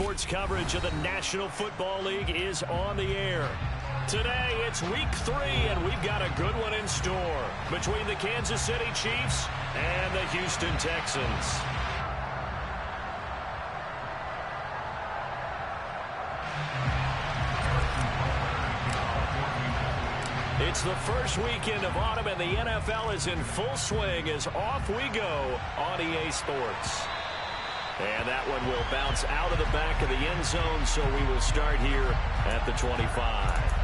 Sports coverage of the National Football League is on the air. Today, it's week 3, and we've got a good one in store between the Kansas City Chiefs and the Houston Texans. It's the first weekend of autumn, and the NFL is in full swing as off we go on EA Sports. And that one will bounce out of the back of the end zone, so we will start here at the 25.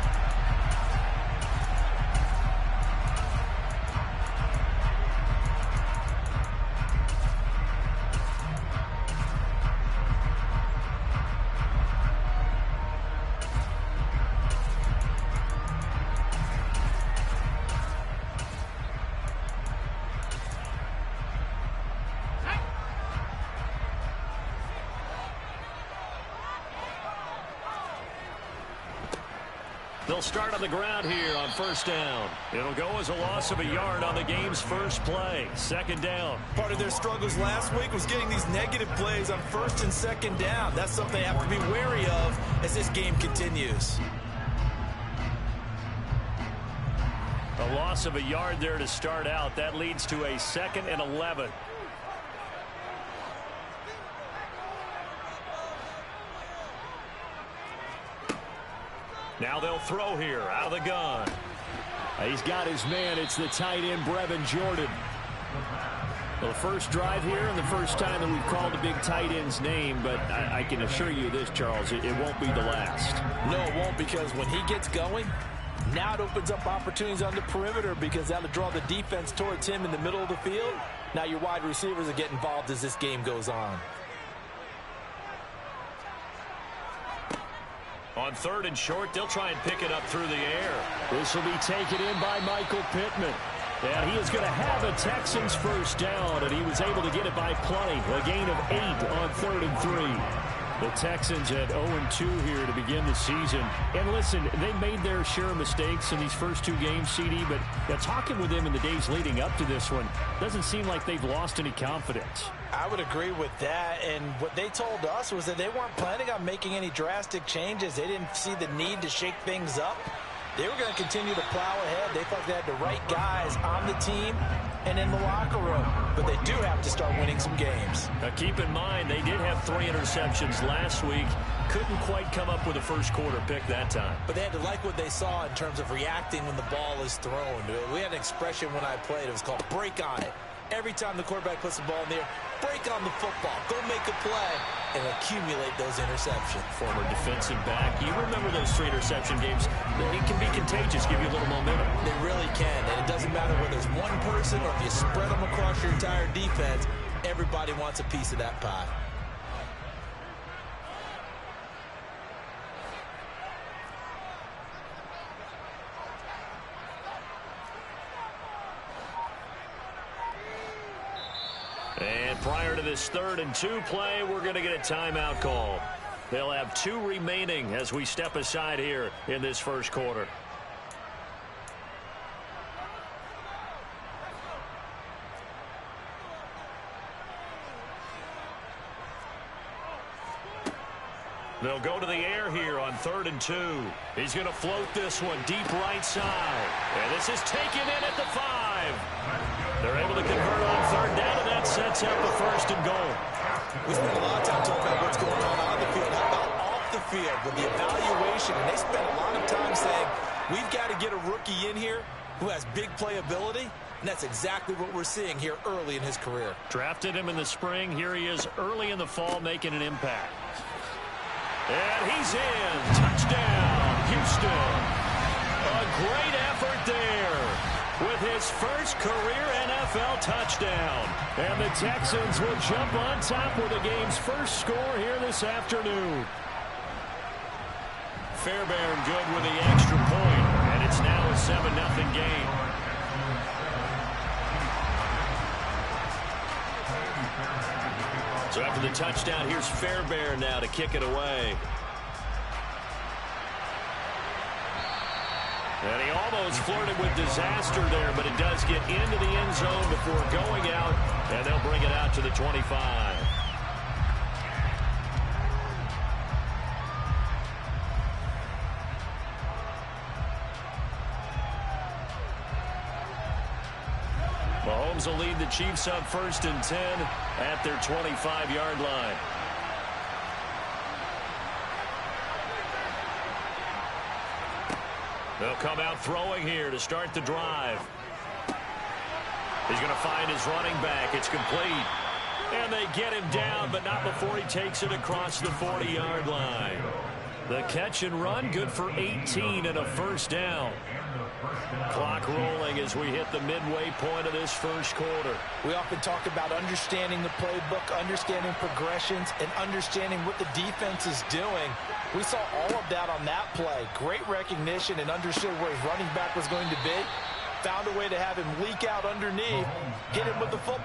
They'll start on the ground here on first down. It'll go as a loss of a yard on the game's first play. Second down. Part of their struggles last week was getting these negative plays on first and second down. That's something they have to be wary of as this game continues. A loss of a yard there to start out. That leads to a 2nd and 11. Now they'll throw here out of the gun. He's got his man. It's the tight end, Brevin Jordan. Well, the first drive here and the first time that we've called a big tight end's name, but I can assure you this, Charles, it won't be the last. No, it won't, because when he gets going, now it opens up opportunities on the perimeter because that'll draw the defense towards him in the middle of the field. Now your wide receivers will get involved as this game goes on. On 3rd and short, they'll try and pick it up through the air. This will be taken in by Michael Pittman. And he is going to have a Texans first down, and he was able to get it by plenty. A gain of 8 on 3rd and 3. The Texans at 0-2 here to begin the season. And listen, they made their share of mistakes in these first 2 games, CD, but talking with them in the days leading up to this one, doesn't seem like they've lost any confidence. I would agree with that, and what they told us was that they weren't planning on making any drastic changes. They didn't see the need to shake things up. They were going to continue to plow ahead. They thought they had the right guys on the team and in the locker room, but they do have to start winning some games. Now keep in mind, they did have 3 interceptions last week. Couldn't quite come up with a first quarter pick that time. But they had to like what they saw in terms of reacting when the ball is thrown. We had an expression when I played. It was called break on it. Every time the quarterback puts the ball in the air, break on the football. Go make a play and accumulate those interceptions. Former defensive back. You remember those 3 interception games. It can be contagious, give you a little momentum. They really can, and it doesn't matter whether it's one person or if you spread them across your entire defense. Everybody wants a piece of that pie. And prior to this 3rd and 2 play, we're going to get a timeout call. They'll have 2 remaining as we step aside here in this first quarter. They'll go to the air here on 3rd and 2. He's going to float this one deep right side. And this is taken in at the 5. They're able to convert on 3rd down, and that sets up the 1st and goal. We spent a lot of time talking about what's going on the field. How about off the field with the evaluation? And they spent a lot of time saying, we've got to get a rookie in here who has big playability. And that's exactly what we're seeing here early in his career. Drafted him in the spring. Here he is early in the fall making an impact. And he's in. Touchdown, Houston. A great effort there with his first career NFL touchdown. And the Texans will jump on top with the game's first score here this afternoon. Fairbairn good with the extra point, and it's now a 7-0 game. So after the touchdown, here's Fairbairn now to kick it away. And he almost flirted with disaster there, but it does get into the end zone before going out, and they'll bring it out to the 25. Mahomes will lead the Chiefs up 1st and 10 at their 25-yard line. They'll come out throwing here to start the drive. He's going to find his running back. It's complete. And they get him down, but not before he takes it across the 40-yard line. The catch and run, good for 18 and a first down. Clock rolling as we hit the midway point of this first quarter. We often talk about understanding the playbook, understanding progressions, and understanding what the defense is doing. We saw all of that on that play. Great recognition and understood where his running back was going to be. Found a way to have him leak out underneath, get him with the football.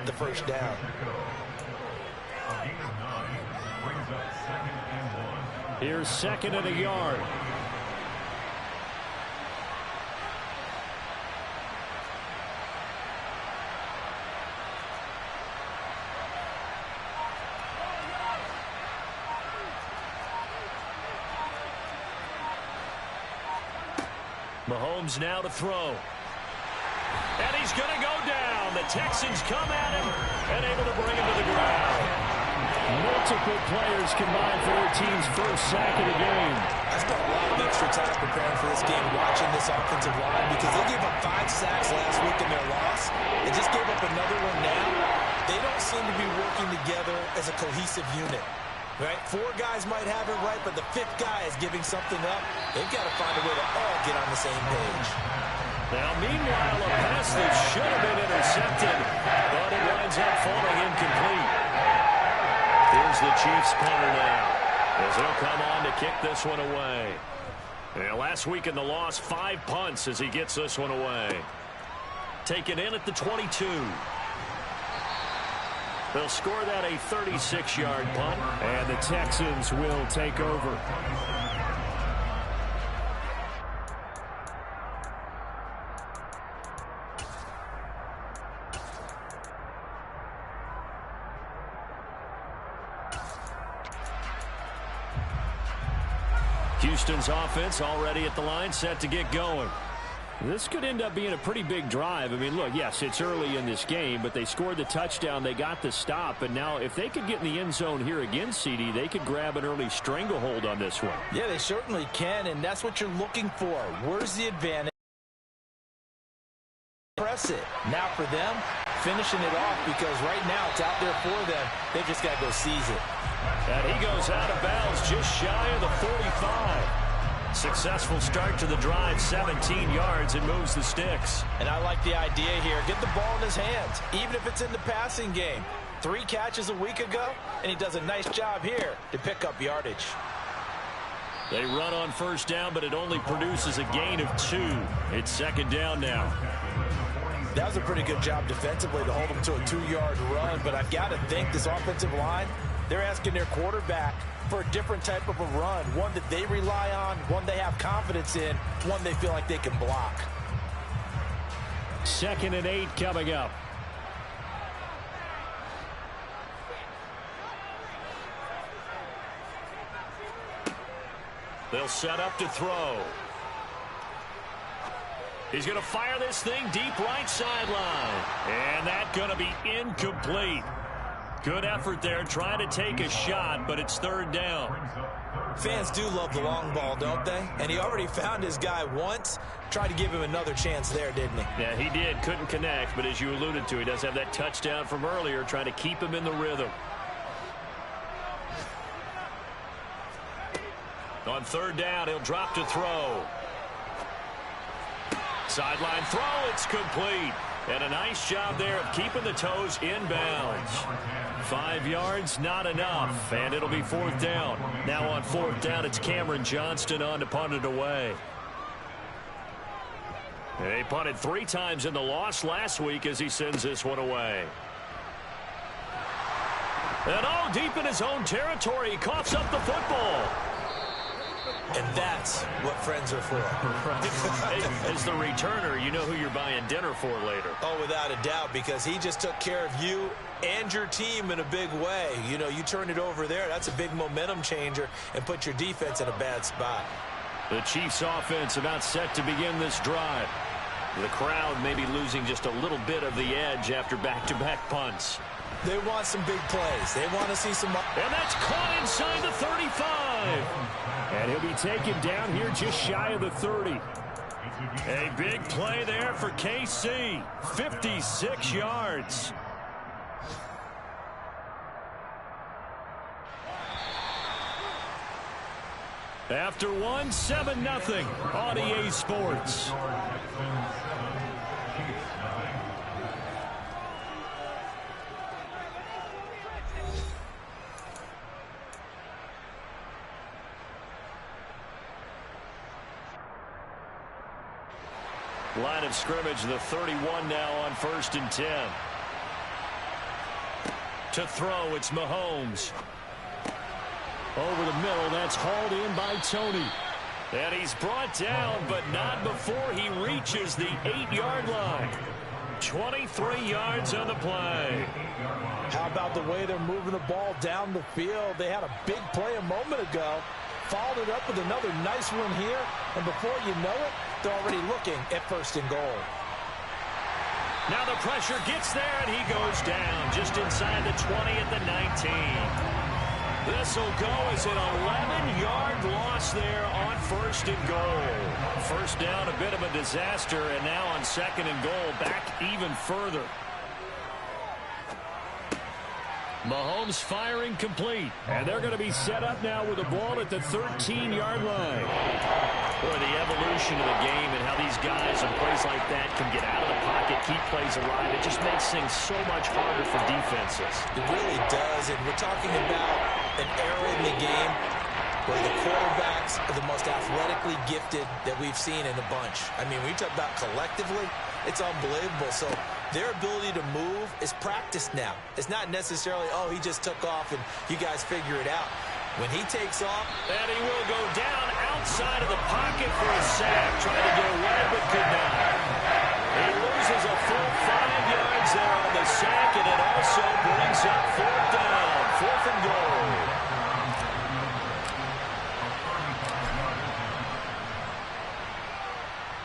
The first down. Here's 2nd and a yard. Mahomes now to throw. And he's going to go down. The Texans come at him and able to bring him to the ground. Multiple players combined for their team's first sack of the game. I spent a lot of extra time preparing for this game, watching this offensive line, because they gave up 5 sacks last week in their loss. They just gave up another one now. They don't seem to be working together as a cohesive unit. Right? 4 guys might have it right, but the 5th guy is giving something up. They've got to find a way to all get on the same page. Now, meanwhile, a pass that should have been intercepted, but it winds up falling incomplete. Here's the Chiefs punter now, as he'll come on to kick this one away. And last week in the loss, 5 punts as he gets this one away. Taken in at the 22. They'll score that a 36-yard punt, and the Texans will take over. Houston's offense already at the line, set to get going. This could end up being a pretty big drive. I mean, look, yes, it's early in this game, but they scored the touchdown. They got the stop, and now if they could get in the end zone here again, CD, they could grab an early stranglehold on this one. Yeah, they certainly can, and that's what you're looking for. Where's the advantage? Press it. Now for them, finishing it off, because right now it's out there for them. They just got to go seize it. And he goes out of bounds just shy of the 45. Successful start to the drive, 17 yards, and moves the sticks. And I like the idea here. Get the ball in his hands, even if it's in the passing game. 3 catches a week ago, and he does a nice job here to pick up yardage. They run on first down, but it only produces a gain of 2. It's 2nd down now. That was a pretty good job defensively to hold him to a 2-yard run, but I've got to think this offensive line, they're asking their quarterback for a different type of a run, one that they rely on, one they have confidence in, one they feel like they can block. 2nd and 8 coming up. They'll set up to throw. He's going to fire this thing deep right sideline. And that's going to be incomplete. Good effort there, trying to take a shot, but it's 3rd down. Fans do love the long ball, don't they? And he already found his guy once. Tried to give him another chance there, didn't he? Yeah, he did. Couldn't connect, but as you alluded to, he does have that touchdown from earlier, trying to keep him in the rhythm. On 3rd down, he'll drop to throw. Sideline throw, it's complete. And a nice job there of keeping the toes inbounds. 5 yards, not enough, and it'll be 4th down. Now on 4th down, it's Cameron Johnston on to punt it away. They punted 3 times in the loss last week as he sends this one away. And deep in his own territory, he coughs up the football. And that's what friends are for. Hey, as the returner, you know who you're buying dinner for later. Oh, without a doubt, because he just took care of you and your team in a big way. You know, you turn it over there, that's a big momentum changer and put your defense in a bad spot. The Chiefs offense about set to begin this drive. The crowd may be losing just a little bit of the edge after back-to-back punts. They want some big plays. They want to see some... And that's caught inside the 35. And he'll be taken down here just shy of the 30. A big play there for KC. 56 yards. After one, 7-0 on EA Sports. Line of scrimmage, the 31 now on 1st and 10. To throw, it's Mahomes. Over the middle, that's hauled in by Tony. And he's brought down, but not before he reaches the 8-yard line. 23 yards on the play. How about the way they're moving the ball down the field? They had a big play a moment ago. Followed it up with another nice one here. And before you know it, they're already looking at 1st and goal. Now the pressure gets there, and he goes down just inside the 20 at the 19. This will go as an 11-yard loss there on 1st and goal. First down, a bit of a disaster, and now on 2nd and goal, back even further. Mahomes firing complete, and they're going to be set up now with the ball at the 13-yard line. Boy, the evolution of the game and how these guys in plays like that can get out of the pocket, keep plays alive, it just makes things so much harder for defenses. It really does, and we're talking about an era in the game where the quarterbacks are the most athletically gifted that we've seen in a bunch. I mean, when you talk about collectively, it's unbelievable. So their ability to move is practiced now. It's not necessarily, oh, he just took off and you guys figure it out. When he takes off, and he will go down outside of the pocket for a sack. Trying to get away, but could not. He loses a full 5 yards there on the sack, and it also brings up 4th down. 4th and goal.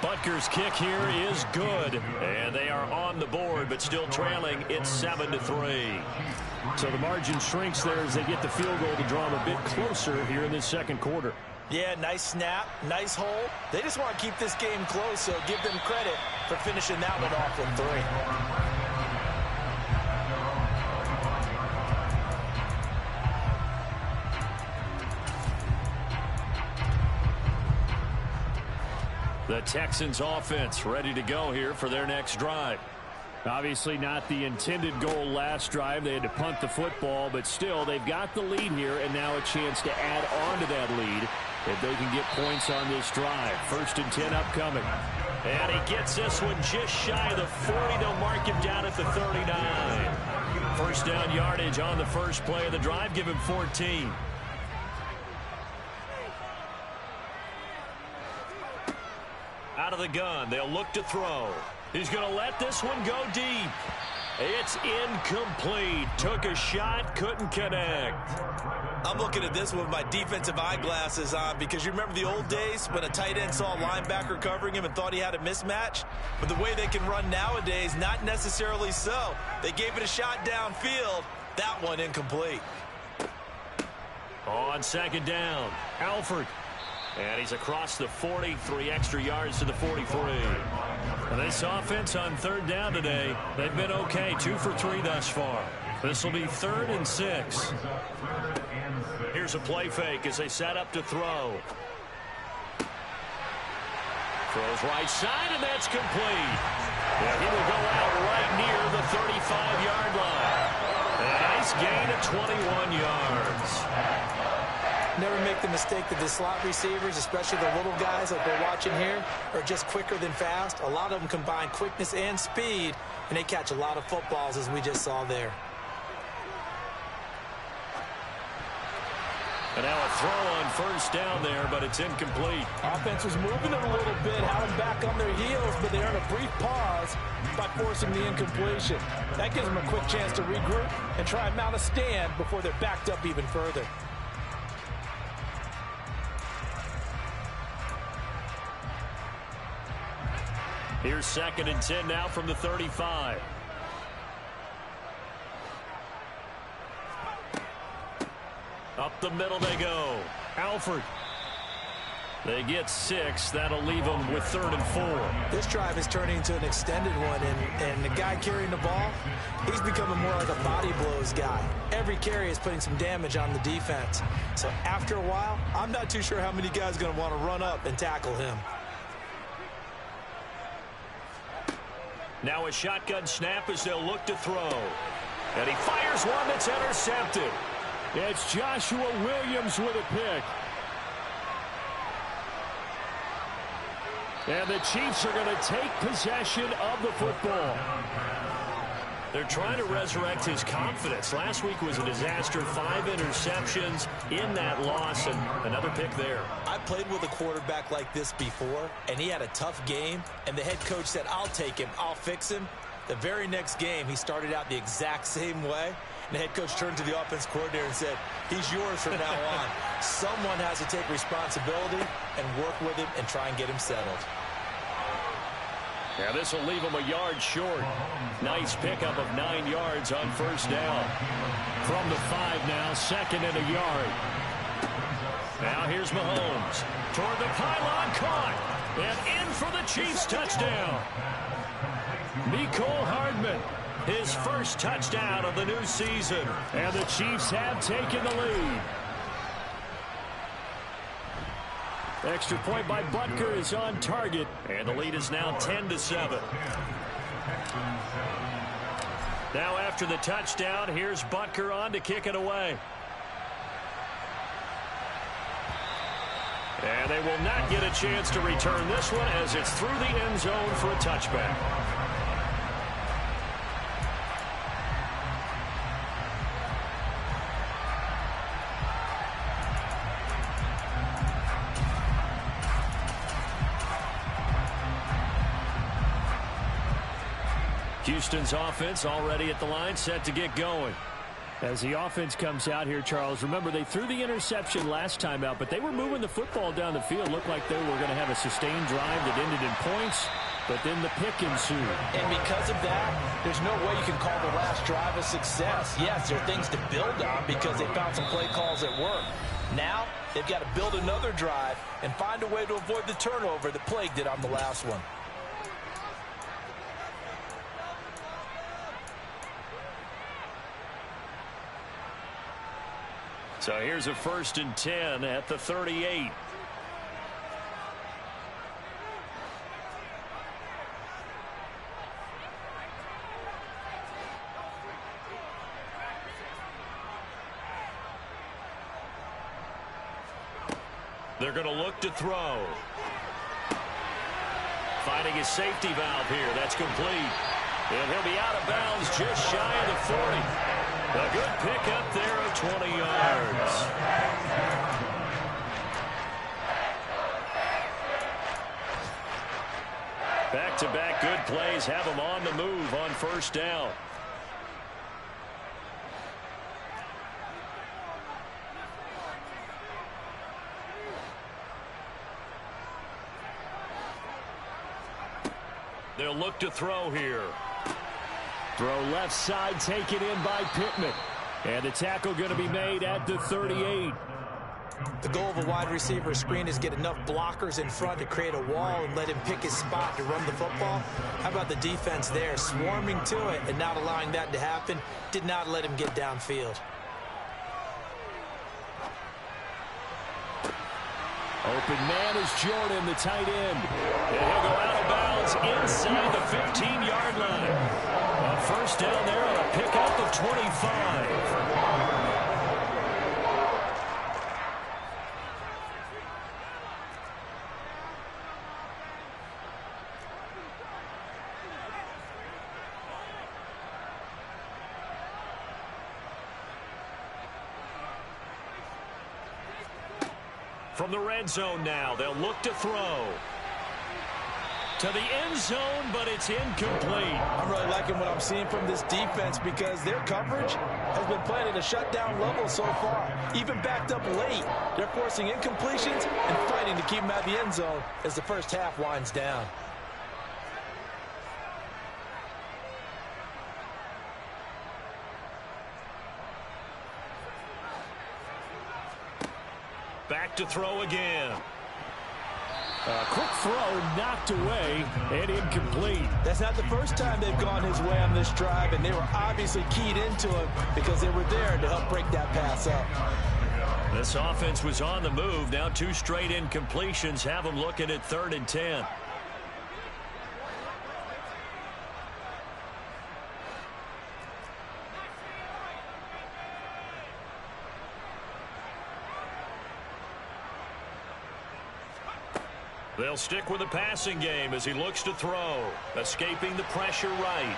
Butker's kick here is good, and they are on the board, but still trailing. It's 7-3. So the margin shrinks there as they get the field goal to draw them a bit closer here in this 2nd quarter. Yeah, nice snap, nice hole. They just want to keep this game close, so give them credit for finishing that one off with 3. The Texans offense ready to go here for their next drive. Obviously not the intended goal last drive. They had to punt the football, but still they've got the lead here and now a chance to add on to that lead if they can get points on this drive. 1st and 10 upcoming. And he gets this one just shy of the 40. They'll mark him down at the 39. First down yardage on the first play of the drive. Give him 14. Out of the gun, they'll look to throw. He's going to let this one go deep. It's incomplete. Took a shot, couldn't connect. I'm looking at this with my defensive eyeglasses on because you remember the old days when a tight end saw a linebacker covering him and thought he had a mismatch? But the way they can run nowadays, not necessarily so. They gave it a shot downfield. That one incomplete. On 2nd down, Alford. And he's across the 40, 3 extra yards to the 43. And this offense on 3rd down today, they've been okay, 2 for 3 thus far. This will be 3rd and 6. Here's a play fake as they set up to throw. Throws right side, and that's complete. Yeah, he will go out right near the 35-yard line. A nice gain of 21 yards. Never make the mistake that the slot receivers, especially the little guys like we're watching here, are just quicker than fast. A lot of them combine quickness and speed, and they catch a lot of footballs, as we just saw there. And now a throw on first down there, but it's incomplete. Offense was moving it a little bit, had them back on their heels, but they earned a brief pause by forcing the incompletion. That gives them a quick chance to regroup and try and mount a stand before they're backed up even further. Here's 2nd and 10 now from the 35. Up the middle they go. Alford. They get 6. That'll leave them with 3rd and 4. This drive is turning into an extended one, and the guy carrying the ball, he's becoming more like a body blows guy. Every carry is putting some damage on the defense. So after a while, I'm not too sure how many guys are going to want to run up and tackle him. Now a shotgun snap as they'll look to throw. And he fires one that's intercepted. It's Joshua Williams with a pick. And the Chiefs are going to take possession of the football. They're trying to resurrect his confidence. Last week was a disaster. 5 interceptions in that loss, and another pick there. I played with a quarterback like this before, and he had a tough game, and the head coach said, I'll take him, I'll fix him. The very next game, he started out the exact same way, and the head coach turned to the offense coordinator and said, he's yours from now on. Someone has to take responsibility and work with him and try and get him settled. Yeah, this will leave him a yard short. Nice pickup of 9 yards on first down. From the 5 now, 2nd and a yard. Now here's Mahomes. Toward the pylon, caught. And in for the Chiefs touchdown. Mecole Hardman, his first touchdown of the new season. And the Chiefs have taken the lead. Extra point by Butker is on target, and the lead is now 10-7. Now after the touchdown, here's Butker on to kick it away. And they will not get a chance to return this one as it's through the end zone for a touchback. Houston's offense already at the line, set to get going. As the offense comes out here, Charles, remember they threw the interception last time out, but they were moving the football down the field. Looked like they were going to have a sustained drive that ended in points, but then the pick ensued. And because of that, there's no way you can call the last drive a success. Yes, there are things to build on because they found some play calls that work. Now, they've got to build another drive and find a way to avoid the turnover that plagued it on the last one. So here's a 1st and 10 at the 38. They're going to look to throw. Finding his safety valve here. That's complete. And he'll be out of bounds just shy of the 40. A good pickup there of 20 yards. Back-to-back good plays have him on the move on first down. They'll look to throw here. Throw left side, taken in by Pittman. And the tackle going to be made at the 38. The goal of a wide receiver screen is get enough blockers in front to create a wall and let him pick his spot to run the football. How about the defense there, swarming to it and not allowing that to happen? Did not let him get downfield. Open man is Jordan, the tight end. And he'll go out of bounds inside the 15-yard line. A first down there on a pickup of 25. From the red zone now, they'll look to throw. To the end zone, but it's incomplete. I'm really liking what I'm seeing from this defense because their coverage has been playing at a shutdown level so far. Even backed up late, they're forcing incompletions and fighting to keep them out of the end zone as the first half winds down. Back to throw again. A quick throw knocked away and incomplete. That's not the first time they've gone his way on this drive, and they were obviously keyed into him because they were there to help break that pass up. This offense was on the move. Now 2 straight incompletions have them looking at 3rd and 10. They'll stick with the passing game as he looks to throw. Escaping the pressure right.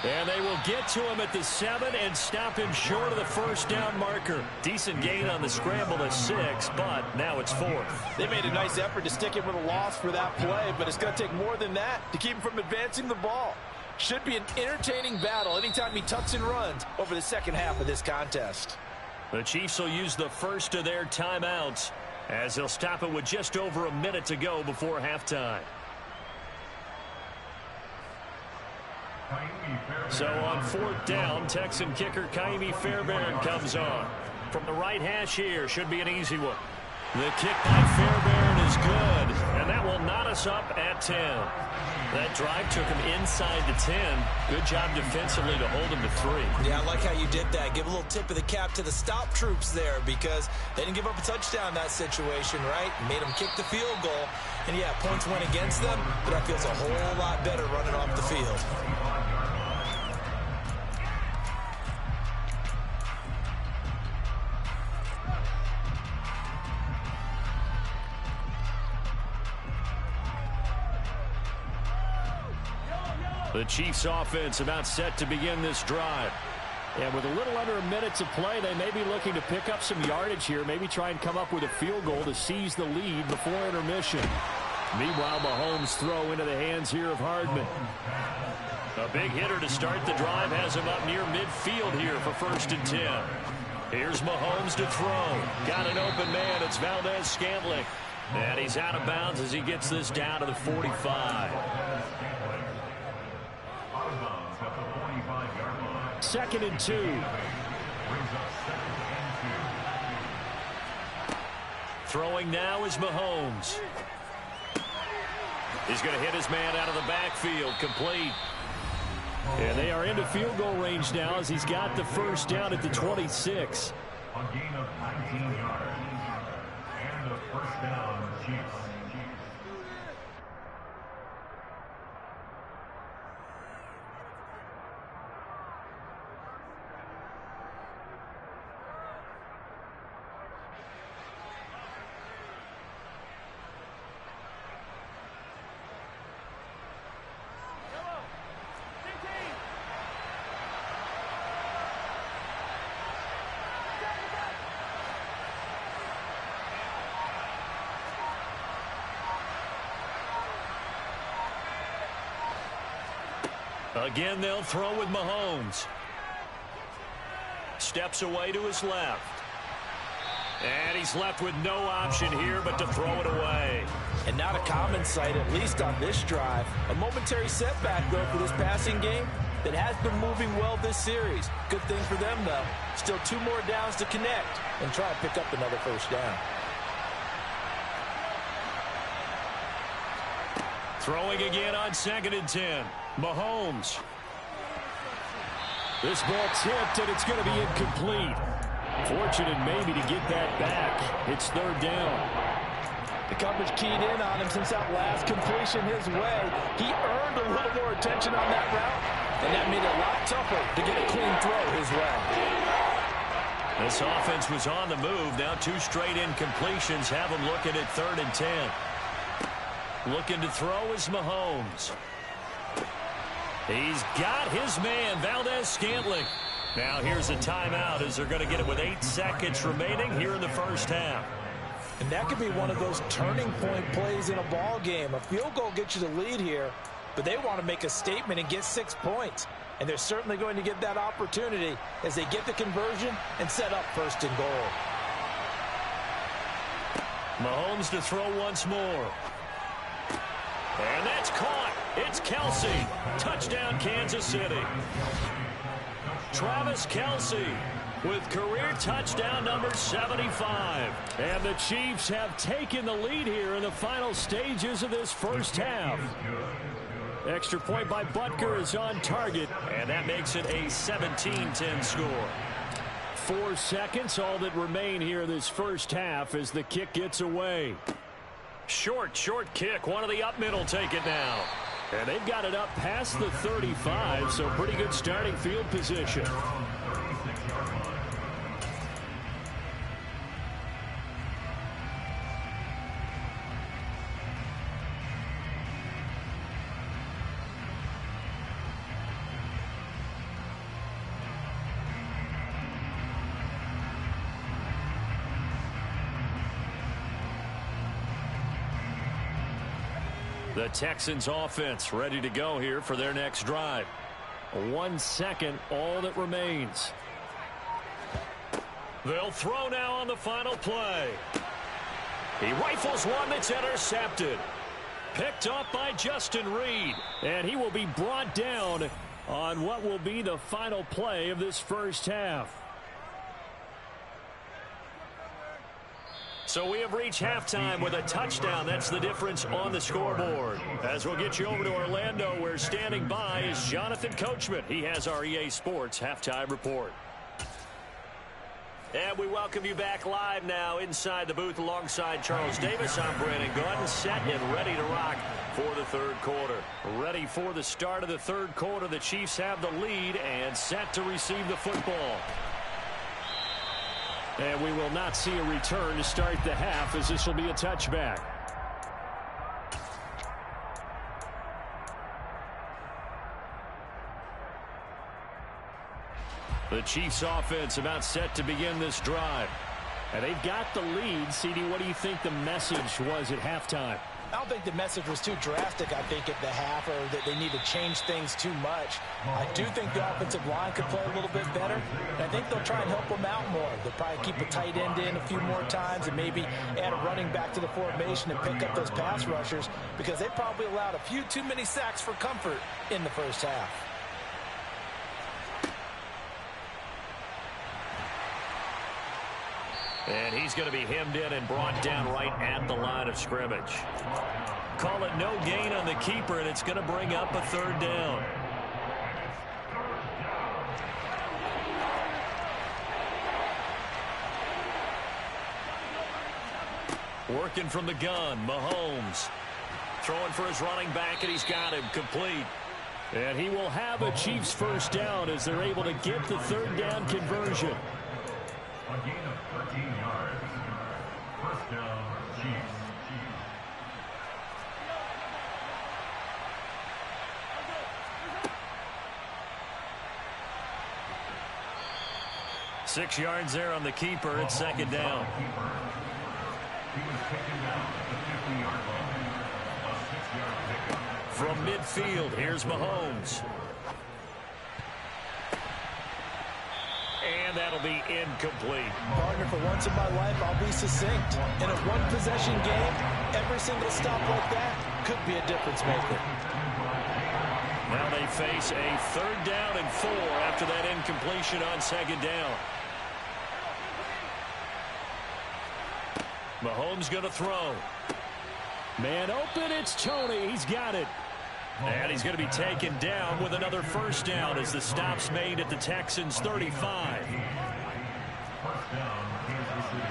And they will get to him at the 7 and stop him short of the first down marker. Decent gain on the scramble to 6, but now it's 4th. They made a nice effort to stick him with a loss for that play, but it's going to take more than that to keep him from advancing the ball. Should be an entertaining battle anytime he tucks and runs over the second half of this contest. The Chiefs will use the first of their timeouts as they'll stop it with just over a minute to go before halftime. So on 4th down, Texan kicker Kaimi Fairbairn comes on. From the right hash here, should be an easy one. The kick by Fairbairn is good, and that will knot us up at 10. That drive took him inside the 10. Good job defensively to hold him to 3. Yeah, I like how you did that. Give a little tip of the cap to the stop troops there because they didn't give up a touchdown in that situation, right? Made them kick the field goal. And, yeah, points went against them, but that feels a whole lot better running off the field. The Chiefs offense about set to begin this drive. And with a little under a minute to play, they may be looking to pick up some yardage here, maybe try and come up with a field goal to seize the lead before intermission. Meanwhile, Mahomes' throw into the hands here of Hardman. A big hitter to start the drive has him up near midfield here for 1st and 10. Here's Mahomes to throw. Got an open man. It's Valdez-Scantling. And he's out of bounds as he gets this down to the 45. 2nd and 2. Throwing now is Mahomes. He's going to hit his man out of the backfield. Complete. And they are into field goal range now as he's got the first down at the 26. A gain of 19 yards. And the first down, Chiefs. Again, they'll throw with Mahomes. Steps away to his left. And he's left with no option here but to throw it away. And not a common sight, at least on this drive. A momentary setback, though, for this passing game that has been moving well this series. Good thing for them, though. Still 2 more downs to connect and try to pick up another first down. Throwing again on 2nd and 10. Mahomes. This ball tipped, and it's going to be incomplete. Fortunate maybe to get that back. It's 3rd down. The coverage keyed in on him since that last completion his way. He earned a little more attention on that route, and that made it a lot tougher to get a clean throw his way. This offense was on the move. Now 2 straight incompletions have him looking at 3rd and 10. Looking to throw is Mahomes. He's got his man, Valdez-Scantling. Now here's a timeout as they're going to get it with 8 seconds remaining here in the first half. And that could be one of those turning point plays in a ball game. A field goal gets you the lead here, but they want to make a statement and get 6 points. And they're certainly going to get that opportunity as they get the conversion and set up 1st and goal. Mahomes to throw once more. And that's caught. It's Kelsey. Touchdown, Kansas City. Travis Kelsey with career touchdown number 75. And the Chiefs have taken the lead here in the final stages of this first half. Extra point by Butker is on target, and that makes it a 17-10 score. 4 seconds, all that remain here this first half as the kick gets away. Short kick. One of the up middle take it now. And they've got it up past the 35, so pretty good starting field position. The Texans offense ready to go here for their next drive. 1 second, all that remains. They'll throw now on the final play. He rifles one that's intercepted. Picked up by Justin Reed. And he will be brought down on what will be the final play of this first half. So we have reached halftime with a touchdown. That's the difference on the scoreboard. As we'll get you over to Orlando, where standing by is Jonathan Coachman. He has our EA Sports halftime report. And we welcome you back live now inside the booth alongside Charles Davis. I'm Brandon Gordon, set and ready to rock for the third quarter. Ready for the start of the third quarter. The Chiefs have the lead and set to receive the football. And we will not see a return to start the half, as this will be a touchback. The Chiefs offense about set to begin this drive. And they've got the lead. CD, what do you think the message was at halftime? I don't think the message was too drastic, I think, at the half, or that they need to change things too much. I do think the offensive line could play a little bit better, and I think they'll try and help them out more. They'll probably keep a tight end in a few more times and maybe add a running back to the formation and pick up those pass rushers, because they probably allowed a few too many sacks for comfort in the first half. And he's going to be hemmed in and brought down right at the line of scrimmage. Call it no gain on the keeper, and it's going to bring up a third down. Working from the gun, Mahomes. Throwing for his running back, and he's got him complete. And he will have a Chiefs first down as they're able to get the third down conversion. A gain of 13 yards. First down, Chiefs. 6 yards there on the keeper. It's second down. He was taken down at the 50-yard line. A 6-yard pickup. From midfield, here's Mahomes. And that'll be incomplete. Partner, for once in my life, I'll be succinct. In a one-possession game, every single stop like that could be a difference maker. Now they face a third down and 4 after that incompletion on second down. Mahomes going to throw. Man open, it's Tony. He's got it. And he's going to be taken down with another first down as the stop's made at the Texans' 35. First down, Kansas City.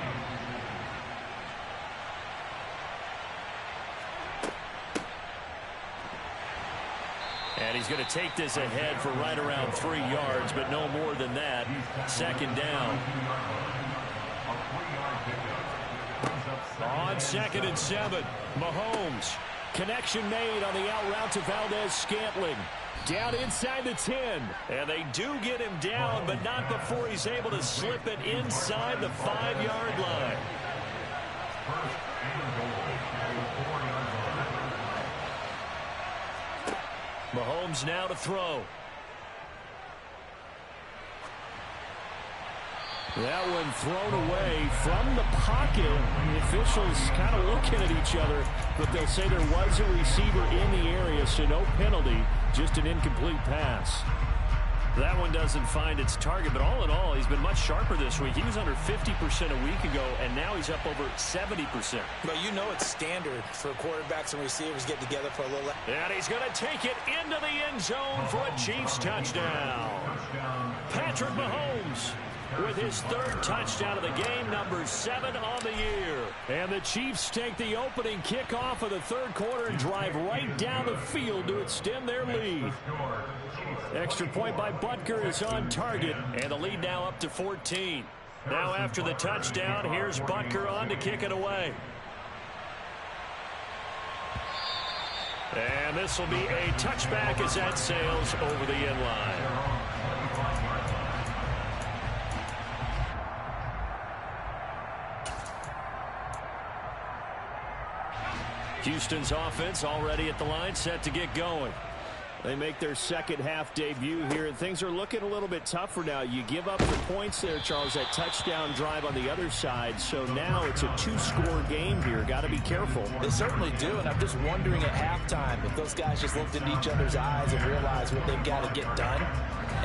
And he's going to take this ahead for right around 3 yards, but no more than that. Second down. On 2nd and 7, Mahomes. Connection made on the out route to Valdez-Scantling. Down inside the 10. And they do get him down, but not before he's able to slip it inside the 5-yard line. First and goal at the 4-yard line. Mahomes now to throw. That one thrown away from the pocket. The officials kind of looking at each other, but they'll say there was a receiver in the area, so no penalty, just an incomplete pass. That one doesn't find its target, but all in all, he's been much sharper this week. He was under 50% a week ago, and now he's up over 70%. But you know it's standard for quarterbacks and receivers get together for a little. And he's going to take it into the end zone for a Chiefs touchdown. Patrick Mahomes with his third touchdown of the game, number 7 on the year. And the Chiefs take the opening kickoff of the third quarter and drive right down the field to extend their lead. Extra point by Butker is on target, and the lead now up to 14. Now after the touchdown, here's Butker on to kick it away. And this will be a touchback as that sails over the end line. Houston's offense already at the line, set to get going. They make their second half debut here, and things are looking a little bit tougher now. You give up the points there, Charles, that touchdown drive on the other side. So now it's a 2-score game here. Got to be careful. They certainly do, and I'm just wondering at halftime if those guys just looked into each other's eyes and realized what they've got to get done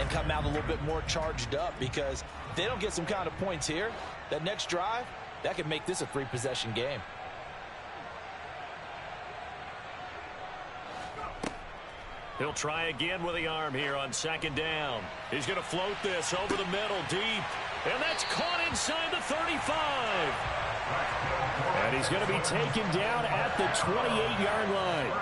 and come out a little bit more charged up, because if they don't get some kind of points here, that next drive, that could make this a 3-possession game. He'll try again with the arm here on second down. He's going to float this over the middle deep. And that's caught inside the 35. And he's going to be taken down at the 28-yard line.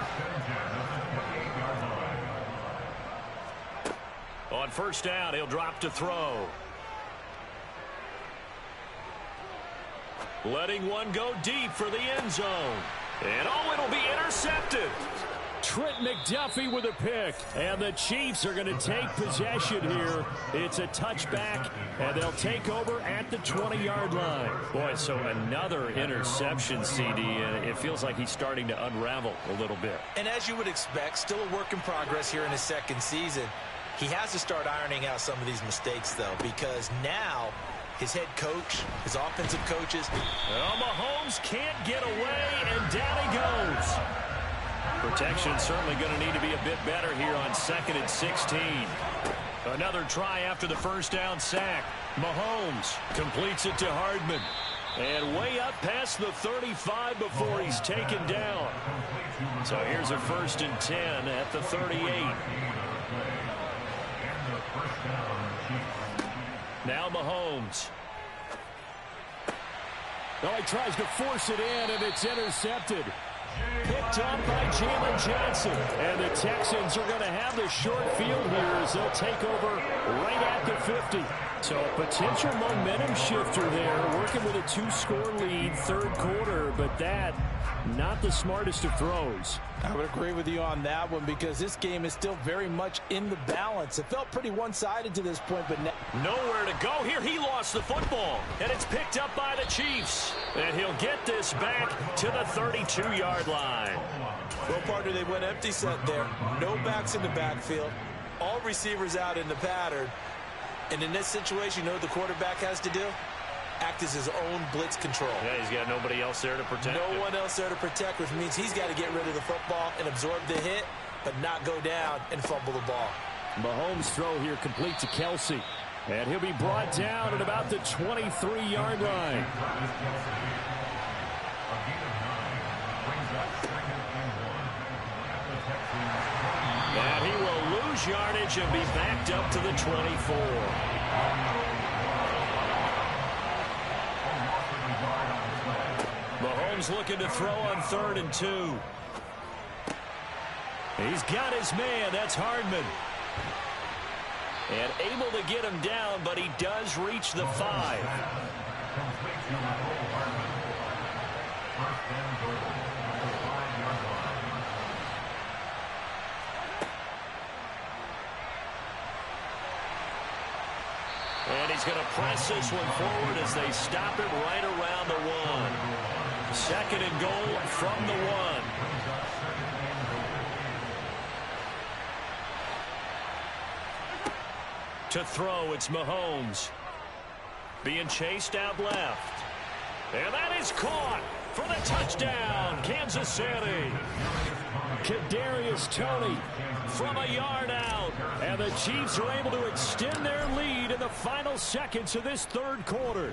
On first down, he'll drop to throw. Letting one go deep for the end zone. And it'll be intercepted. Trent McDuffie with a pick, and the Chiefs are going to take possession here. It's a touchback, and they'll take over at the 20-yard line. Boy, so another interception, CD, and it feels like he's starting to unravel a little bit. And as you would expect, still a work in progress here in his second season. He has to start ironing out some of these mistakes, though, because now his head coach, his offensive coaches. Well, Mahomes can't get away, and down he goes. Protection certainly going to need to be a bit better here on 2nd and 16. Another try after the first down sack. Mahomes completes it to Hardman. And way up past the 35 before he's taken down. So here's a 1st and 10 at the 38. Now Mahomes. Oh, he tries to force it in, and it's intercepted. Picked up by Jalen Johnson. And the Texans are going to have the short field here as they'll take over right at the 50. So a potential momentum shifter there, working with a 2-score lead, third quarter, but that not the smartest of throws. I would agree with you on that one, because this game is still very much in the balance. It felt pretty one-sided to this point, but nowhere to go here. He lost the football, and it's picked up by the Chiefs. And he'll get this back to the 32-yard line. Well, partner, they went empty set there. No backs in the backfield. All receivers out in the pattern. And in this situation, you know what the quarterback has to do? Act as his own blitz control. Yeah, he's got nobody else there to protect him. No one else there to protect, which means he's got to get rid of the football and absorb the hit, but not go down and fumble the ball. Mahomes' throw here complete to Kelsey. And he'll be brought down at about the 23-yard line. And he will lose yardage and be backed up to the 24. Mahomes looking to throw on 3rd and 2. He's got his man. That's Hardman. And able to get him down, but he does reach the 5. And he's going to press this one forward as they stop it right around the 1. Second and goal from the 1. To throw, it's Mahomes. Being chased out left. And that is caught for the touchdown, Kansas City. Kadarius Toney from a yard out. And the Chiefs are able to extend their lead in the final seconds of this third quarter.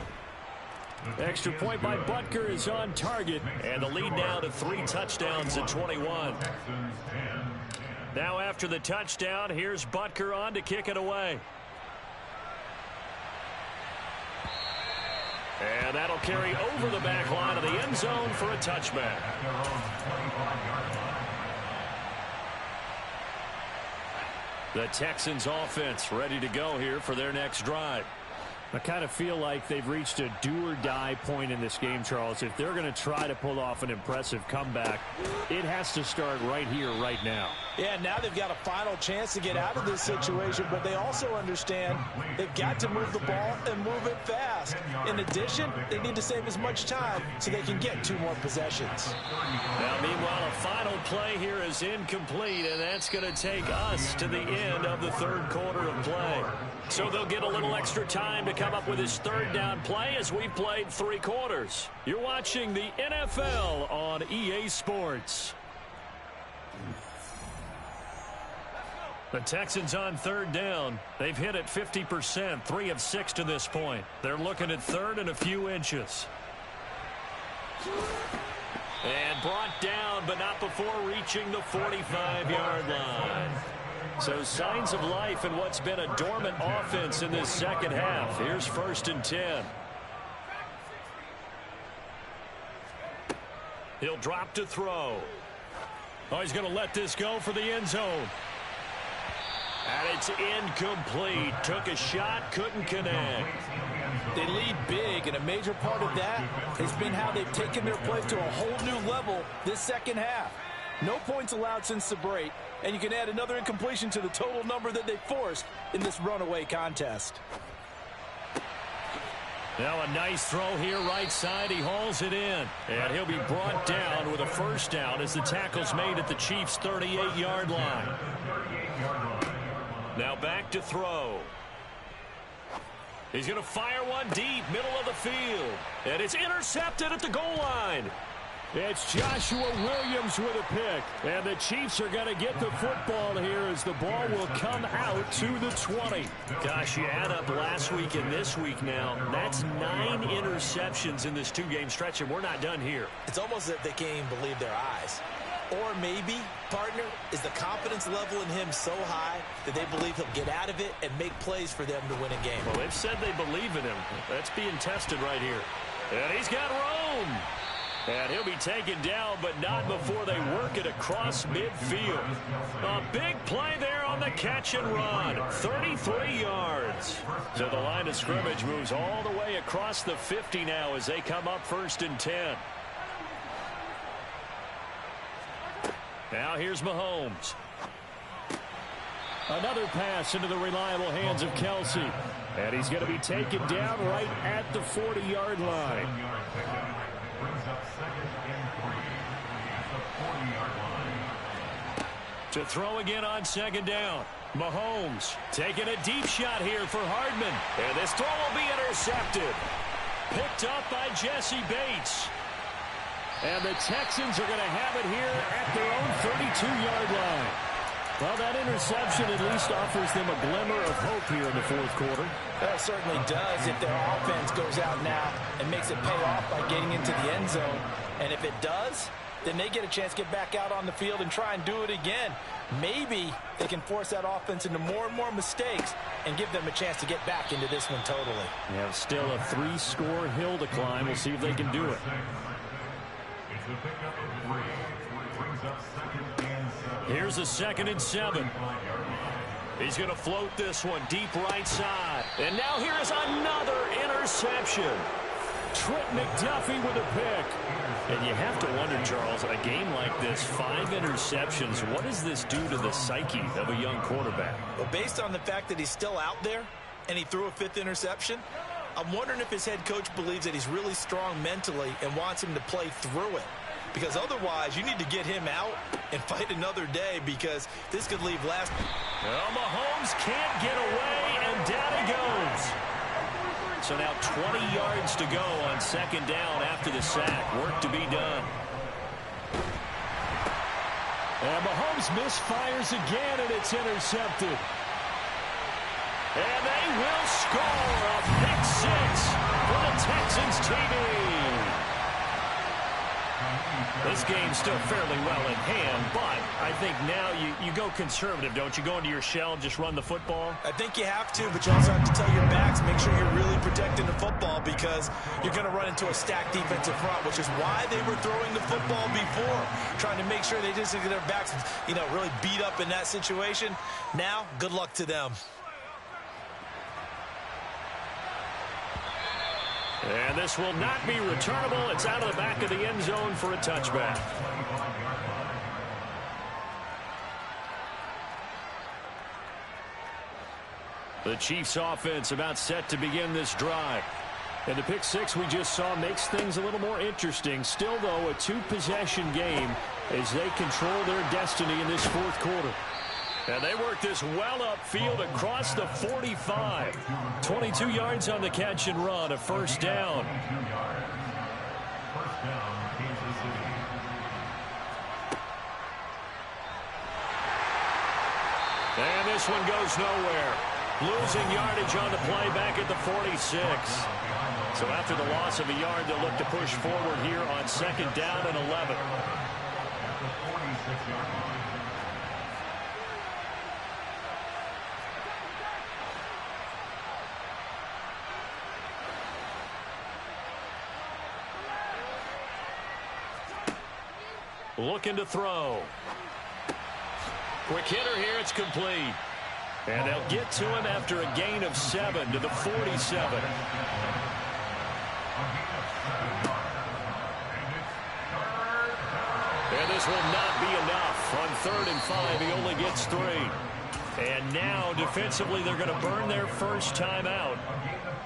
Extra point by Butker is on target. And the lead now to 3 touchdowns at 21. Now after the touchdown, here's Butker on to kick it away. And that'll carry over the back line of the end zone for a touchback. The Texans offense ready to go here for their next drive. I kind of feel like they've reached a do-or-die point in this game, Charles. If they're going to try to pull off an impressive comeback, it has to start right here, right now. Yeah, now they've got a final chance to get out of this situation, but they also understand they've got to move the ball and move it fast. In addition, they need to save as much time so they can get 2 more possessions. Now, meanwhile, a final play here is incomplete, and that's going to take us to the end of the third quarter of play. So they'll get a little extra time to come up with his third down play as we played 3 quarters. You're watching the NFL on EA Sports. The Texans on third down. They've hit it 50%, 3 of 6 to this point. They're looking at third and a few inches. And brought down, but not before reaching the 45-yard line. So signs of life in what's been a dormant offense in this second half. Here's 1st and 10. He'll drop to throw. Oh, he's going to let this go for the end zone. And it's incomplete. Took a shot, couldn't connect. They lead big, and a major part of that has been how they've taken their play to a whole new level this second half. No points allowed since the break, and you can add another incompletion to the total number that they forced in this runaway contest. Now a nice throw here right side. He hauls it in, and he'll be brought down with a first down as the tackle's made at the Chiefs' 38-yard line. Now back to throw. He's going to fire one deep, middle of the field. And it's intercepted at the goal line. It's Joshua Williams with a pick. And the Chiefs are going to get the football here as the ball will come out to the 20. Gosh, you add up last week and this week now. That's 9 interceptions in this 2-game stretch, and we're not done here. It's almost as if they can't even believe their eyes. Or maybe, partner, is the confidence level in him so high that they believe he'll get out of it and make plays for them to win a game. Well, they've said they believe in him. That's being tested right here. And he's got room. And he'll be taken down, but not before they work it across midfield. A big play there on the catch and run. 33 yards. So the line of scrimmage moves all the way across the 50 now as they come up 1st and 10. Now here's Mahomes. Another pass into the reliable hands of Kelsey. And he's going to be taken down right at the 40-yard line. To throw again on 2nd down. Mahomes taking a deep shot here for Hardman. And this throw will be intercepted. Picked up by Jesse Bates. And the Texans are going to have it here at their own 32-yard line. Well, that interception at least offers them a glimmer of hope here in the 4th quarter. That certainly does if their offense goes out now and makes it pay off by getting into the end zone. And if it does, then they get a chance to get back out on the field and try and do it again. Maybe they can force that offense into more and more mistakes and give them a chance to get back into this one totally. Yeah, still a 3-score hill to climb. We'll see if they can do it. Here's a 2nd and 7. He's going to float this one deep right side. And now here's another interception. Trent McDuffie with a pick. And you have to wonder, Charles, a game like this, 5 interceptions, what does this do to the psyche of a young quarterback? Well, based on the fact that he's still out there and he threw a 5th interception, I'm wondering if his head coach believes that he's really strong mentally and wants him to play through it. Because otherwise, you need to get him out and fight another day, because this could leave last. Well, Mahomes can't get away, and down he goes. So now 20 yards to go on second down after the sack. Work to be done. And Mahomes misfires again, and it's intercepted. And they will score a pick six for the Texans TV. This game's still fairly well in hand, but I think now you go conservative, don't you? Go into your shell and just run the football? I think you have to, but you also have to tell your backs, make sure you're really protecting the football, because you're going to run into a stacked defensive front, which is why they were throwing the football before, trying to make sure they just get their backs, really beat up in that situation. Now, good luck to them. And this will not be returnable. It's out of the back of the end zone for a touchback. The Chiefs offense about set to begin this drive. And the pick six we just saw makes things a little more interesting. Still, though, a two-possession game as they control their destiny in this fourth quarter. And they work this well upfield across the 45. 22 yards on the catch and run, a first down. And this one goes nowhere. Losing yardage on the play back at the 46. So after the loss of a yard, they'll look to push forward here on second down and 11. Looking to throw. Quick hitter here, it's complete. And they'll get to him after a gain of 7 to the 47. And this will not be enough. On 3rd and 5, he only gets 3. And now, defensively, they're going to burn their first time out.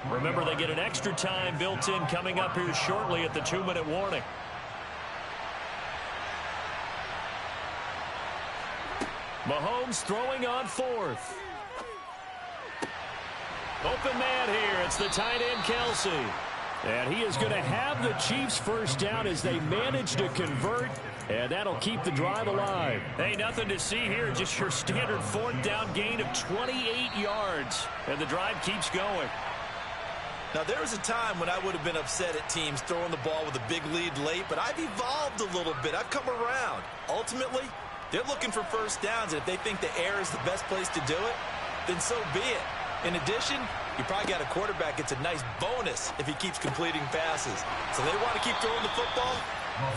Remember, they get an extra time built in coming up here shortly at the 2-minute warning. Mahomes throwing on 4th. Open man here. It's the tight end, Kelsey. And he is going to have the Chiefs first down as they manage to convert. And that'll keep the drive alive. Hey, nothing to see here. Just your standard 4th down gain of 28 yards. And the drive keeps going. Now, there was a time when I would have been upset at teams throwing the ball with a big lead late, but I've evolved a little bit. I've come around. Ultimately, they're looking for first downs, and if they think the air is the best place to do it, then so be it. In addition, you probably got a quarterback gets a nice bonus if he keeps completing passes. So they want to keep throwing the football?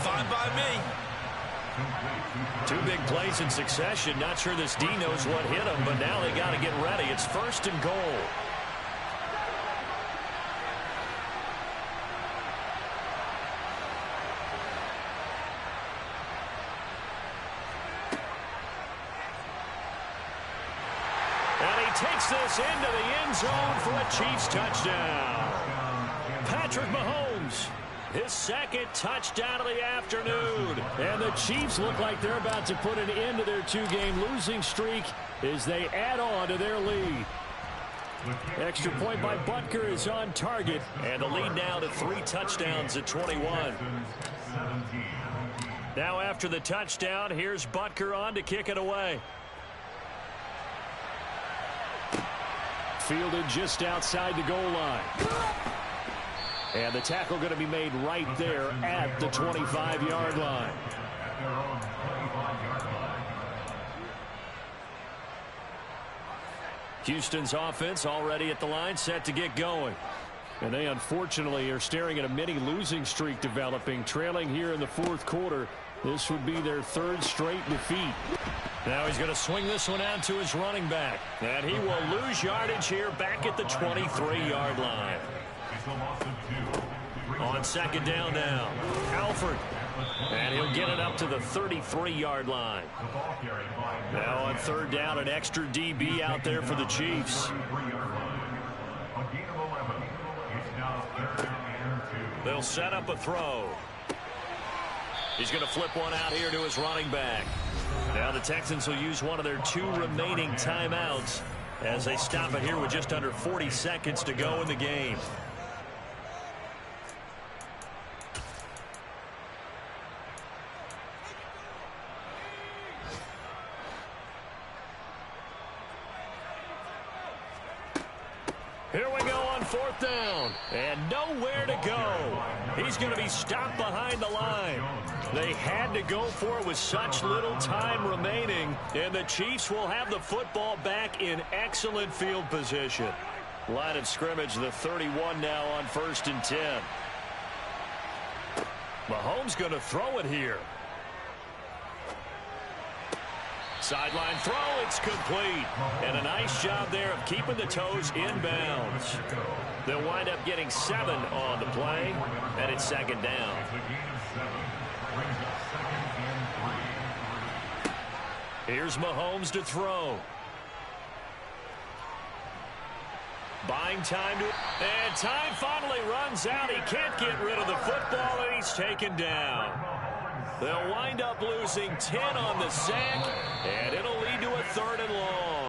Fine by me. 2 big plays in succession. Not sure this D knows what hit him, but now they got to get ready. It's 1st and goal. Takes this into the end zone for a Chiefs touchdown. Patrick Mahomes, his 2nd touchdown of the afternoon. And the Chiefs look like they're about to put an end to their 2-game losing streak as they add on to their lead. Extra point by Butker is on target, and the lead now to 3 touchdowns at 21. Now after the touchdown, here's Butker on to kick it away. Fielded just outside the goal line. And the tackle going to be made right there at the 25-yard line. Houston's offense already at the line, set to get going. And they unfortunately are staring at a mini losing streak developing, trailing here in the 4th quarter. This would be their 3rd straight defeat. Now he's going to swing this one out to his running back. And he will lose yardage here back at the 23-yard line. On second down now, Alford. And he'll get it up to the 33-yard line. Now on 3rd down, an extra DB out there for the Chiefs. Now, third down and 2. They'll set up a throw. He's going to flip one out here to his running back. Now the Texans will use one of their 2 remaining timeouts as they stop it here with just under 40 seconds to go in the game. Here we go on 4th down. And nowhere to go. He's going to be stopped behind the line. They had to go for it with such little time remaining. And the Chiefs will have the football back in excellent field position. Line of scrimmage, the 31 now on 1st and 10. Mahomes going to throw it here. Sideline throw, it's complete. And a nice job there of keeping the toes inbounds. They'll wind up getting 7 on the play, and it's 2nd down. Here's Mahomes to throw. Buying time to... And time finally runs out. He can't get rid of the football, and he's taken down. They'll wind up losing 10 on the sack, and it'll lead to a 3rd and long.